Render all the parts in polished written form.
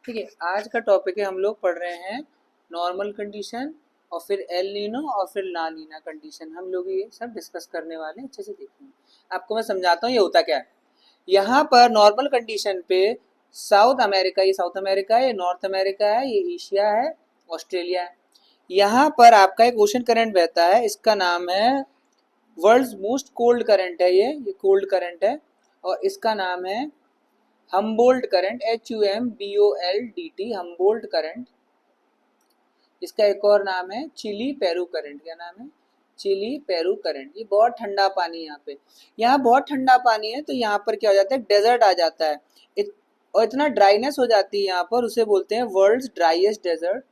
ठीक है। आज का टॉपिक है, हम लोग पढ़ रहे हैं नॉर्मल कंडीशन और फिर एल नीनो और फिर ला नीना कंडीशन। हम लोग ये सब डिस्कस करने वाले हैं, अच्छे से देखेंगे। आपको मैं समझाता हूँ ये होता क्या है। यहाँ पर नॉर्मल कंडीशन पे साउथ अमेरिका, ये साउथ अमेरिका है, ये नॉर्थ अमेरिका है, ये एशिया है, ऑस्ट्रेलिया है। यहाँ पर आपका एक ओशन करंट बहता है, इसका नाम है वर्ल्ड्स मोस्ट कोल्ड करंट है। ये कोल्ड करंट है और इसका नाम है Humboldt current, HUMBOLDT, Humboldt current. इसका एक और नाम है चिली पेरू करंट। क्या नाम है? Chilli Peru current. ये बहुत ठंडा पानी है यहाँ पे। यहाँ बहुत ठंडा पानी है तो यहाँ पर क्या हो जाता है, डेजर्ट आ जाता है। और इतना ड्राइनेस हो जाती है यहाँ पर, उसे बोलते हैं world's driest desert.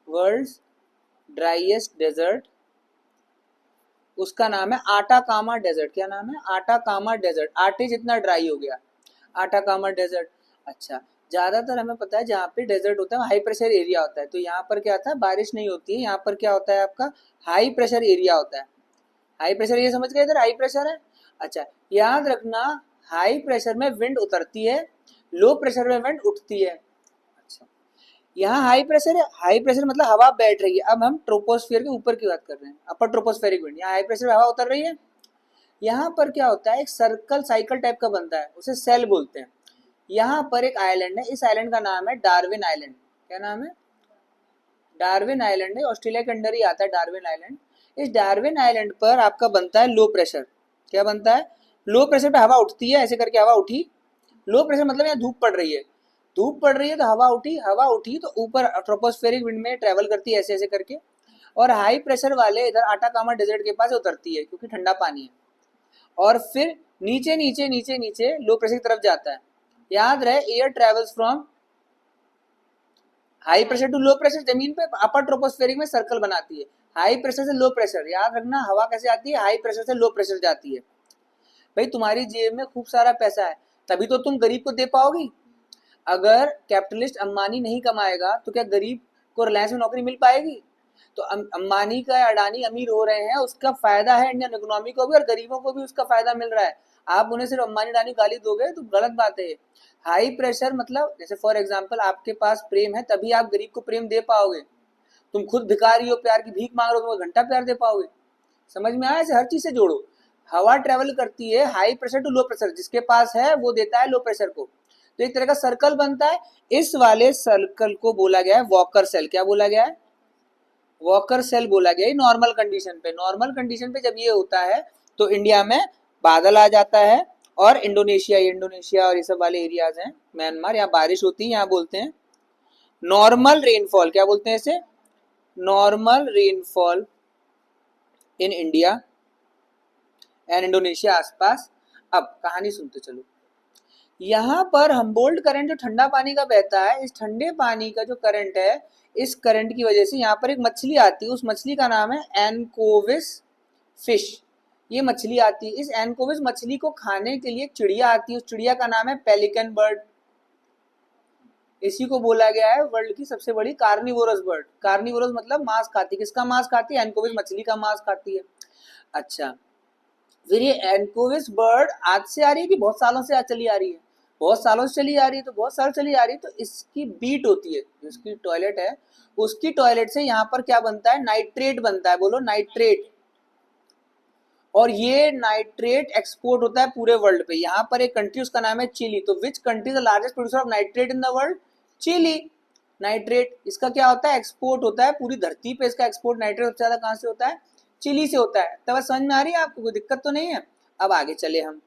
World's driest desert, उसका नाम है आटाकामा डेजर्ट। क्या नाम है? Atacama desert. आटे जितना ड्राई हो गया, आटाकामा डेजर्ट। अच्छा, ज्यादातर हमें पता है जहाँ पे डेजर्ट होता है हाई प्रेशर एरिया होता है, तो यहाँ पर क्या होता है, बारिश नहीं होती है। यहाँ पर क्या होता है, आपका हाई प्रेशर एरिया होता है। हाई प्रेशर, ये समझ गए इधर हाई प्रेशर है। अच्छा, याद रखना, हाई प्रेशर में विंड उतरती है, लो प्रेशर में विंड उठती है। अच्छा, यहाँ हाई प्रेशर है, हाई प्रेशर मतलब हवा बैठ रही है। अब हम ट्रोपोस्फियर के ऊपर की बात कर रहे हैं, अपर ट्रोपोस्फेरिक विंड। यहाँ हाई प्रेशर में हवा उतर रही है। यहाँ पर क्या होता है, एक सर्कल साइकिल टाइप का बनता है, उसे सेल बोलते हैं। यहाँ पर एक आइलैंड है, इस आइलैंड का नाम है डार्विन आइलैंड। क्या नाम है? डार्विन आइलैंड है, ऑस्ट्रेलिया के अंडर ही आता है डार्विन आइलैंड। इस डार्विन आइलैंड पर आपका बनता है लो प्रेशर। क्या बनता है? लो प्रेशर पे हवा उठती है, ऐसे करके हवा उठी। लो प्रेशर मतलब यहाँ धूप पड़ रही है, धूप पड़ रही है तो हवा उठी, हवा उठी तो ऊपर ट्रोपोस्फेरिक विंड में ट्रेवल करती है ऐसे ऐसे करके, और हाई प्रेशर वाले इधर आटाकामा डेजर्ट के पास उतरती है क्योंकि ठंडा पानी है, और फिर नीचे नीचे नीचे नीचे लो प्रेशर की तरफ जाता है। याद रहे, air travels from high pressure to low pressure. जमीन पे अपर ट्रोपोस्फेरिक में सर्कल बनाती है, हाई प्रेशर से लो प्रेशर। याद रखना, हवा कैसे आती है, हाई प्रेशर से लो प्रेशर जाती है। भाई तुम्हारी जेब में खूब सारा पैसा है, तभी तो तुम गरीब को दे पाओगी। अगर कैपिटलिस्ट अंबानी नहीं कमाएगा तो क्या गरीब को रिलायंस में नौकरी मिल पाएगी? तो अंबानी का, अडानी अमीर हो रहे हैं, उसका फायदा है इंडियन इकोनॉमी को भी और गरीबों को भी उसका फायदा मिल रहा है। आप उन्हें सिर्फ अंबानी अडानी गाली दोगे तो गलत बात है। हाई प्रेशर मतलब, जैसे फॉर एग्जांपल आपके पास प्रेम है तभी आप गरीब को प्रेम दे पाओगे। तुम खुद भिखारी हो, प्यार की भीख मांग रहे हो, तो घंटा प्यार दे पाओगे? समझ में आया? ऐसे हर चीज से जोड़ो। हवा ट्रेवल करती है high pressure to low pressure, जिसके पास है वो देता है लो प्रेशर को, तो एक तरह का सर्कल बनता है। इस वाले सर्कल को बोला गया है वॉकर सेल। क्या बोला गया है? वॉकर सेल बोला गया है। नॉर्मल कंडीशन पे, नॉर्मल कंडीशन पे जब ये होता है तो इंडिया में बादल आ जाता है, और इंडोनेशिया और ये सब वाले एरियाज हैं, म्यांमार, यहाँ बारिश होती है। यहाँ बोलते हैं नॉर्मल रेनफॉल। क्या बोलते हैं इसे? Normal rainfall in India and Indonesia आसपास। अब कहानी सुनते चलो। यहाँ पर हम्बोल्ट करंट जो ठंडा पानी का बहता है, इस ठंडे पानी का जो करंट है, इस करंट की वजह से यहाँ पर एक मछली आती है। उस मछली का नाम है एनकोविस फिश। ये मछली आती है, इस एनकोविस मछली को खाने के लिए एक चिड़िया आती है, उस चिड़िया का नाम है पेलिकन बर्ड। इसी को बोला गया है वर्ल्ड की सबसे बड़ी कार्निवोरस बर्ड। कार्निवोरस मतलब मांस खाती। किसका मांस खाती है? एनकोविस मछली का मांस खाती है। अच्छा, फिर ये एनकोविस बर्ड आज से आ रही है कि बहुत सालों से आज चली आ रही है? बहुत सालों से चली आ रही है, तो बहुत साल चली आ रही है, तो इसकी बीट होती है, जिसकी टॉयलेट है उसकी टॉयलेट से यहाँ पर क्या बनता है, नाइट्रेट बनता है। बोलो नाइट्रेट। और ये नाइट्रेट एक्सपोर्ट होता है पूरे वर्ल्ड पे। यहाँ पर एक कंट्री, उसका नाम है चिली। तो which country the largest producer of nitrate in the world? Chile. Nitrate इसका क्या होता है, एक्सपोर्ट होता है पूरी धरती पे। इसका एक्सपोर्ट नाइट्रेट सबसे ज्यादा कहाँ से होता है? चिली से होता है। तब समझ में आ रही है आपको? कोई दिक्कत तो नहीं है? अब आगे चले हम।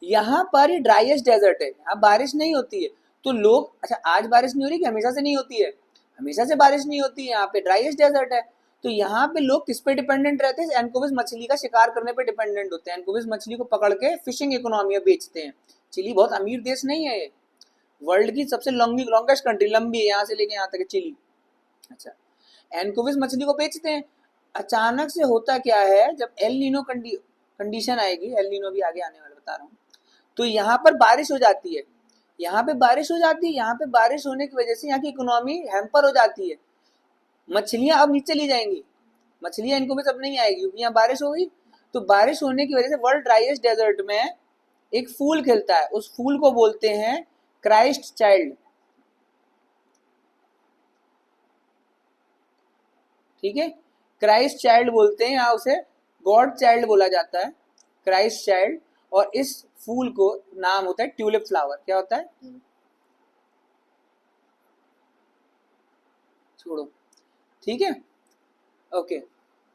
यहाँ पर ड्राइएस्ट डेजर्ट है, यहाँ बारिश नहीं होती है, तो लोग, अच्छा आज बारिश नहीं हो रही कि हमेशा से नहीं होती है? हमेशा से बारिश नहीं होती है, यहाँ पे ड्राइएस्ट डेजर्ट है। तो यहाँ पे लोग किस पे डिपेंडेंट रहते हैं? एनकोविस मछली का शिकार करने पे डिपेंडेंट होते हैं। एनकोविस मछली को पकड़ के फिशिंग इकोनॉमी में बेचते हैं। चिली बहुत अमीर देश नहीं है, ये वर्ल्ड की सबसे लॉन्गेस्ट कंट्री, लंबी है यहाँ से लेके यहाँ तक चिली। अच्छा, एनकोविस मछली को बेचते हैं। अचानक से होता क्या है, जब एल नीनो कंडीशन आएगी, एल नीनो भी आगे आने वाला बता रहा हूँ, तो यहाँ पर बारिश हो जाती है। यहाँ पे बारिश हो जाती है, यहाँ पे बारिश होने की वजह से यहाँ की इकोनॉमी हैम्पर हो जाती है। मछलियां अब नीचे चली जाएंगी, मछलियां इनको भी सब नहीं आएगी क्योंकि यहाँ बारिश हो गई। तो बारिश होने की वजह से वर्ल्ड ड्राइएस्ट डेजर्ट में एक फूल खिलता है, उस फूल को बोलते हैं क्राइस्ट चाइल्ड। ठीक है, क्राइस्ट चाइल्ड बोलते हैं, यहाँ उसे गॉड चाइल्ड बोला जाता है, क्राइस्ट चाइल्ड। और इस फूल को नाम होता है ट्यूलिप फ्लावर। क्या होता है? छोड़ो, ठीक है, ओके।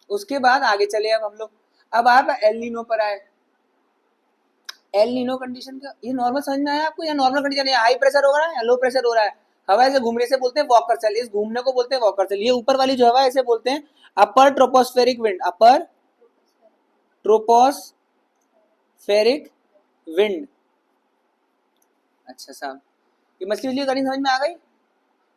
उसके बाद आगे चले अब हम लोग। अब आप एल नीनो पर आए। एल नीनो कंडीशन का ये नॉर्मल समझ में आया आपको? या नॉर्मल कंडीशन है, हाई प्रेशर हो रहा है या लो प्रेशर हो रहा है, हवा ऐसे घूम रही है, बोलते हैं वॉकर सेल। इस घूमने को बोलते हैं वॉकर सेल। ये ऊपर वाली जो हवा है इसे बोलते हैं upper tropospheric wind, upper tropospheric wind. अच्छा साहब, ये मछली मछली कहानी समझ में आ गई?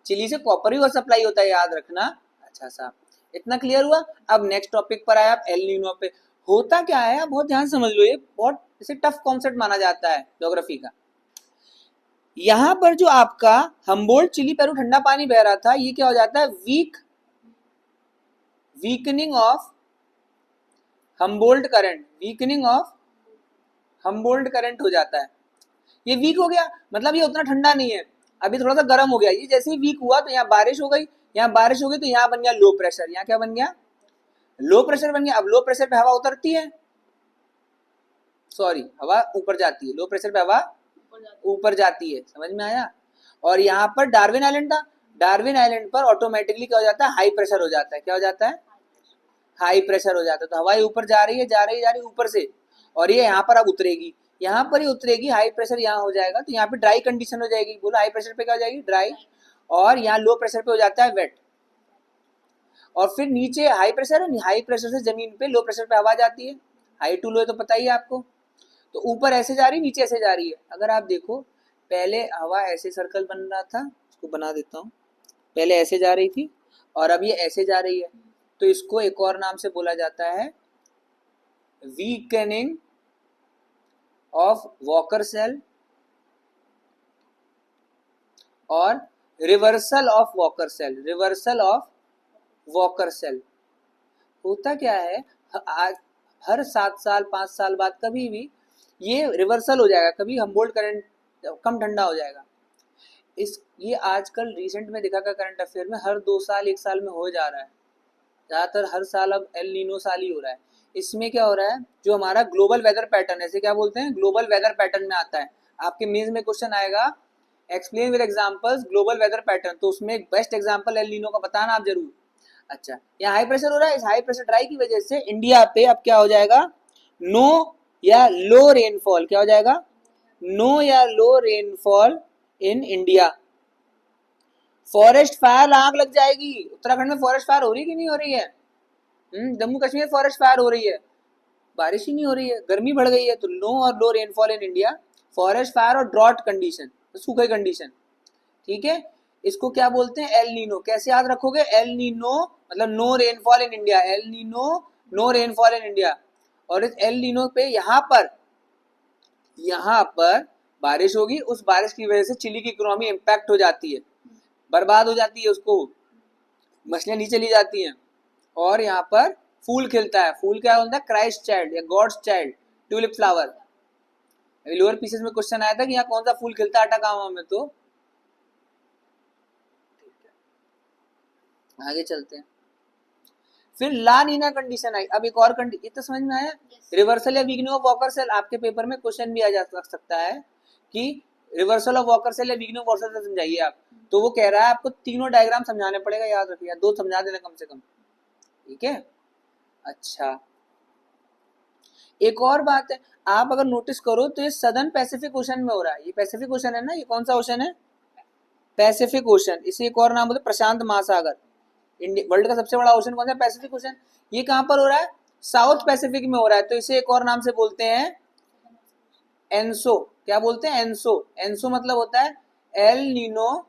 चिली से कॉपर भी सप्लाई होता है, याद रखना। अच्छा साहब, इतना क्लियर हुआ। अब नेक्स्ट टॉपिक पर आया आप एल नीनो पे। होता क्या है, आप बहुत ध्यान समझ लो, ये बहुत इसे टफ कॉन्सेप्ट माना जाता है ज्योग्राफी का। यहां पर जो आपका हम्बोल्ट चिली पेरू ठंडा पानी बह रहा था, ये क्या हो जाता है, weakening of Humboldt current, weakening of Humboldt current हो जाता है। ये वीक हो गया, मतलब ये उतना ठंडा नहीं है, अभी थोड़ा सा गर्म हो गया। ये जैसे ही वीक हुआ तो यहाँ बारिश हो गई, यहाँ बारिश हो गई तो यहाँ बन गया लो प्रेशर। यहाँ क्या बन गया, लो प्रेशर बन गया। अब लो प्रेशर पे हवा उतरती है, सॉरी हवा ऊपर जाती है, लो प्रेशर पे हवा ऊपर जाती है, समझ में आया? और यहाँ पर डार्विन आइलैंड था, डार्विन आइलैंड पर ऑटोमेटिकली क्या हो जाता है, हाई प्रेशर हो जाता है। क्या हो जाता है, हाई प्रेशर हो जाता है। तो हवा ऊपर जा रही है, जा रही है, जा रही है ऊपर से, और ये यहाँ पर अब उतरेगी, यहाँ पर ही उतरेगी, हाई प्रेशर यहाँ हो जाएगा, तो यहाँ पे ड्राई कंडीशन हो जाएगी। बोलो हाई प्रेशर पे क्या हो जाएगी, ड्राई, और यहाँ लो प्रेशर पे हो जाता है वेट। और फिर नीचे हाई प्रेशर है, हाई प्रेशर से जमीन पे लो प्रेशर पे हवा जाती है, हाई टू लो है तो पता ही है आपको। तो ऊपर ऐसे जा रही, नीचे ऐसे जा रही है। अगर आप देखो, पहले हवा ऐसे सर्कल बन रहा था, इसको बना देता हूँ, पहले ऐसे जा रही थी और अब ये ऐसे जा रही है, तो इसको एक और नाम से बोला जाता है वीकनिंग ऑफ वॉकर सेल और reversal of Walker cell, reversal of Walker cell. होता क्या है, हर 7 साल 5 साल बाद कभी भी ये रिवर्सल हो जाएगा, कभी हम्बोल्ट करंट कम ठंडा हो जाएगा। इस ये आजकल रिसेंट में देखा का करंट अफेयर में हर 2 साल 1 साल में हो जा रहा है, ज़्यादातर हर साल अब एल नीनो साल ही हो रहा है। इसमें क्या हो रहा है, जो हमारा ग्लोबल वेदर पैटर्न है, इसे क्या बोलते हैं, ग्लोबल वेदर पैटर्न में आता है। आपके मेंस में क्वेश्चन आएगा explain with examples global weather pattern, तो उसमें एक बेस्ट एग्जांपल एल नीनो का बताना आप जरूर। अच्छा, यहाँ हाई प्रेशर हो रहा है, इस हाई प्रेशर ड्राई की वजह से इंडिया पे अब क्या हो जाएगा, नो या लो रेनफॉल। क्या हो जाएगा, नो या लो rainfall in India. Forest fire, आग लग जाएगी। उत्तराखंड में फॉरेस्ट फायर हो रही है कि नहीं हो रही है? जम्मू कश्मीर फॉरेस्ट फायर हो रही है, बारिश ही नहीं हो रही है, गर्मी बढ़ गई है। तो नो और लो rainfall in India, forest fire और ड्रॉट कंडीशन, सूखे कंडीशन, ठीक है। इसको क्या बोलते हैं, एल नीनो। कैसे याद रखोगे, एल नीनो मतलब no rainfall in India, El Nino no rainfall in India. और इस एल नीनो पे यहाँ पर बारिश होगी, उस बारिश की वजह से चिली की इकोनॉमी इम्पैक्ट हो जाती है, बर्बाद हो जाती है, उसको मछलियां नीचे ली जाती हैं। और यहाँ पर फूल खिलता है, फूल क्या होता है, क्राइस्ट चाइल्ड या God's child, tulip flower. Lower pieces में क्वेश्चन आया था कि यहाँ कौन सा फूल खिलता है अटाकामा में, तो आगे चलते हैं। फिर ला नीना कंडीशन आई। अब एक और कंडीशन, ये तो समझ में आया, रिवर्सल या वीकनिंग ऑफ वॉकर सेल। आपके पेपर में क्वेश्चन भी आ जा सकता है कि रिवर्सल ऑफ वॉकर सेल या वीकनिंग ऑफ वॉकर सेल समझाइए आप, तो वो कह रहा है आपको तीनों डायग्राम समझाने पड़ेगा, याद रखिए, 2 समझा देना कम से कम, ठीक है। अच्छा, एक और बात है, आप अगर नोटिस करो तो ये सदर्न पैसिफिक ओशन में हो रहा है। ये पैसिफिक ओशन है ना, ये कौन सा ओशन है, पैसिफिक ओशन। इसे एक और नाम बोलते हैं प्रशांत महासागर। वर्ल्ड का सबसे बड़ा ओशन कौन सा है, पैसिफिक ओशन। ये कहां पर हो रहा है, साउथ पैसिफिक में हो रहा है, तो इसे एक और नाम से बोलते हैं एनसो। क्या बोलते हैं, एनसो। एनसो मतलब होता है एल नीनो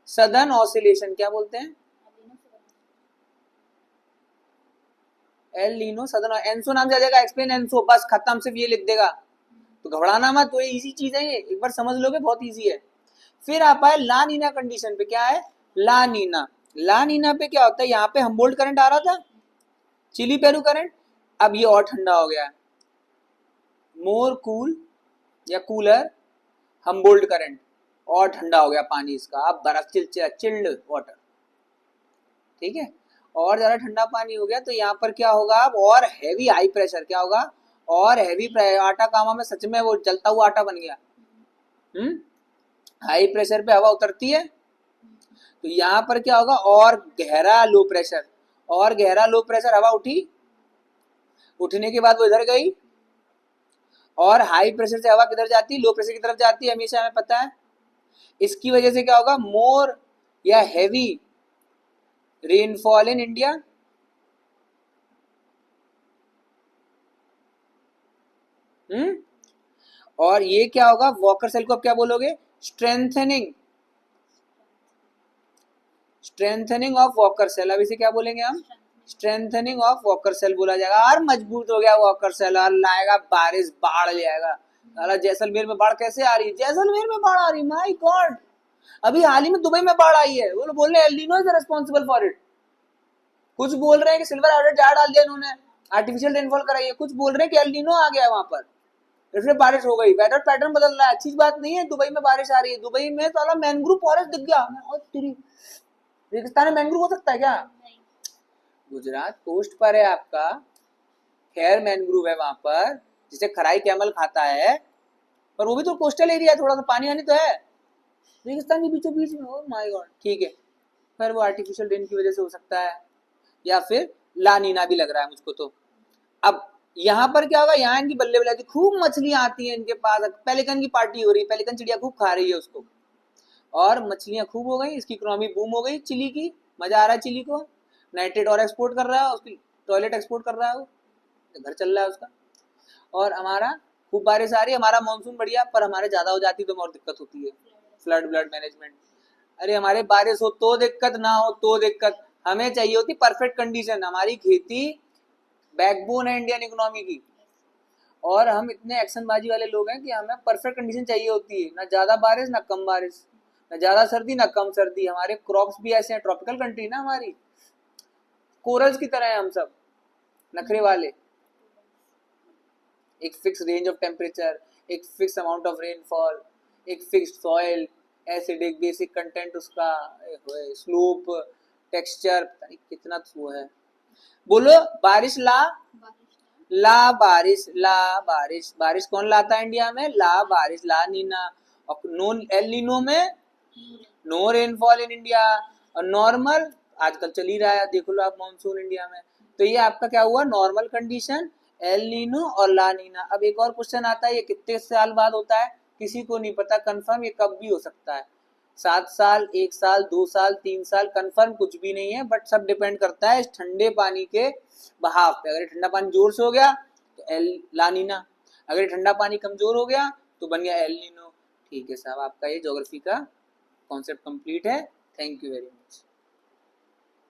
सदर्न ऑसिलेशन। क्या बोलते हैं, एल नीनो सदर्न। एनसो नाम से आ जाएगा, एक्सप्लेन एनसो, बस खत्म, सिर्फ ये लिख देगा, तो घबराना मत, तो ये इजी चीज है, ये एक बार समझ लोगे बहुत इजी है। फिर आप आए ला नीना कंडीशन पे। क्या है, ला नीना। ला नीना पे क्या होता है, यहाँ पे हम्बोल्ट करंट आ रहा था, चिली पेरू करंट, अब ये और ठंडा हो गया, मोर कूल या कूलर हम्बोल्ट करंट, और ठंडा हो गया पानी इसका, अब बर्फ चिल्ड वाटर, ठीक है। और ज्यादा ठंडा पानी हो गया तो यहाँ पर क्या होगा अब, और हैवी हाई प्रेशर क्या होगा, और हैवी आटा कामा में सच में वो जलता हुआ आटा बन गया। हाई प्रेशर पे हवा उतरती है तो यहाँ पर क्या होगा, और गहरा लो प्रेशर, और गहरा लो प्रेशर हवा उठी, उठने के बाद वो इधर गई, और हाई प्रेशर से हवा किधर जाती है, लो प्रेशर की तरफ जाती है, हमेशा हमें पता है। इसकी वजह से क्या होगा, मोर या हैवी रेनफॉल इन इंडिया, और ये क्या होगा, वॉकर सेल को अब क्या बोलोगे, strengthening, strengthening of Walker cell. अब इसे क्या बोलेंगे हम, स्ट्रेंथनिंग ऑफ वॉकर सेल बोला जाएगा। और मजबूत हो गया वॉकर सेल, और लाएगा बारिश, बाढ़ ले आएगा। अरे जैसलमेर में बाढ़ कैसे आ रही है, जैसलमेर में बाढ़ आ रही, माय गॉड। अभी हाल ही में दुबई में बाढ़ आई है, वो बोल रहे हैं El Nino is responsible for it. कुछ बोल रहे हैं कि सिल्वर आउटलेट जार डाल दिया इन्होंने, आर्टिफिशियल रेनफॉल कराई है। कुछ बोल रहे हैं कि एल नीनो आ गया है वहां पर, इसलिए बारिश हो गई, वेदर पैटर्न बदल रहा है। अच्छी बात नहीं है दुबई में बारिश आ रही है। दुबई में तो मैंग्रोव फॉरेस्ट दिख गया, रेगिस्तान में मैंग्रोव हो सकता है क्या? गुजरात कोस्ट पर है आपका, खैर मैंग्रोव है वहां पर, जिसे खराई कैमल खाता है, पर वो भी तो कोस्टल एरिया है, थोड़ा सा पानी आनी तो है। रेगिस्तान के बीचों बीच में, ओह माय गॉड, ठीक है। फिर वो आर्टिफिशियल रेन की वजह से हो सकता है, या फिर लानीना भी लग रहा है मुझको तो। अब यहाँ पर क्या होगा, यहाँ इनकी बल्ले बल्ले खूब मछलियां आती हैं इनके पास, पेलिकन की पार्टी हो रही है, पेलिकन चिड़िया खूब खा रही है उसको, और मछलियां खूब हो गई, इसकी इकोनॉमी बूम हो गई चिली की, मजा आ रहा है चिली को, नाइट्रेट और एक्सपोर्ट कर रहा है, उसकी टॉयलेट एक्सपोर्ट कर रहा है, वो घर चल रहा है उसका। और हमारा खूब बारिश आ रही है, हमारा मानसून बढ़िया, पर हमारे ज्यादा हो जाती तो और दिक्कत होती है, फ्लड ब्लड मैनेजमेंट। अरे हमारे बारिश हो तो दिक्कत, ना हो तो दिक्कत, हमें चाहिए होती परफेक्ट कंडीशन। हमारी खेती बैकबोन है इंडियन इकोनॉमी की, और हम इतने एक्शनबाजी वाले लोग हैं कि हमें परफेक्ट कंडीशन चाहिए होती है, ना ज्यादा बारिश ना कम बारिश, ना ज्यादा सर्दी ना कम सर्दी। हमारे क्रॉप्स भी ऐसे हैं, ट्रॉपिकल कंट्री ना हमारी, कोरल्स की तरह है हम सब, नखरे वाले। एक फिक्स रेंज ऑफ टेम्परेचर, एक फिक्स अमाउंट ऑफ रेनफॉल, एक fix soil, acidic basic content उसका, स्लोप, टेक्सचर, पता नहीं कितना वो है। बोलो बारिश ला, ला बारिश, ला बारिश, बारिश कौन लाता है इंडिया में, ला बारिश, ला नीना। और नो एल नीनो में नो रेनफॉल इन इंडिया, और नॉर्मल आजकल चल ही रहा है, देख लो आप मानसून इंडिया में। तो ये आपका क्या हुआ, नॉर्मल कंडीशन, एल नीनो और ला नीना। अब एक और क्वेश्चन आता है, ये कितने साल बाद होता है किसी को नहीं पता कंफर्म, ये कब भी हो सकता है, 7 साल, 1 साल, 2 साल, 3 साल, कंफर्म कुछ भी नहीं है, बट सब डिपेंड करता है इस ठंडे पानी के बहाव पे। अगर ठंडा पानी जोर से हो गया तो एल ला नीना, अगर ठंडा पानी कमजोर हो गया तो बन गया एल नीनो। ठीक है साहब, आपका ये ज्योग्राफी का कॉन्सेप्ट कंप्लीट है। Thank you very much.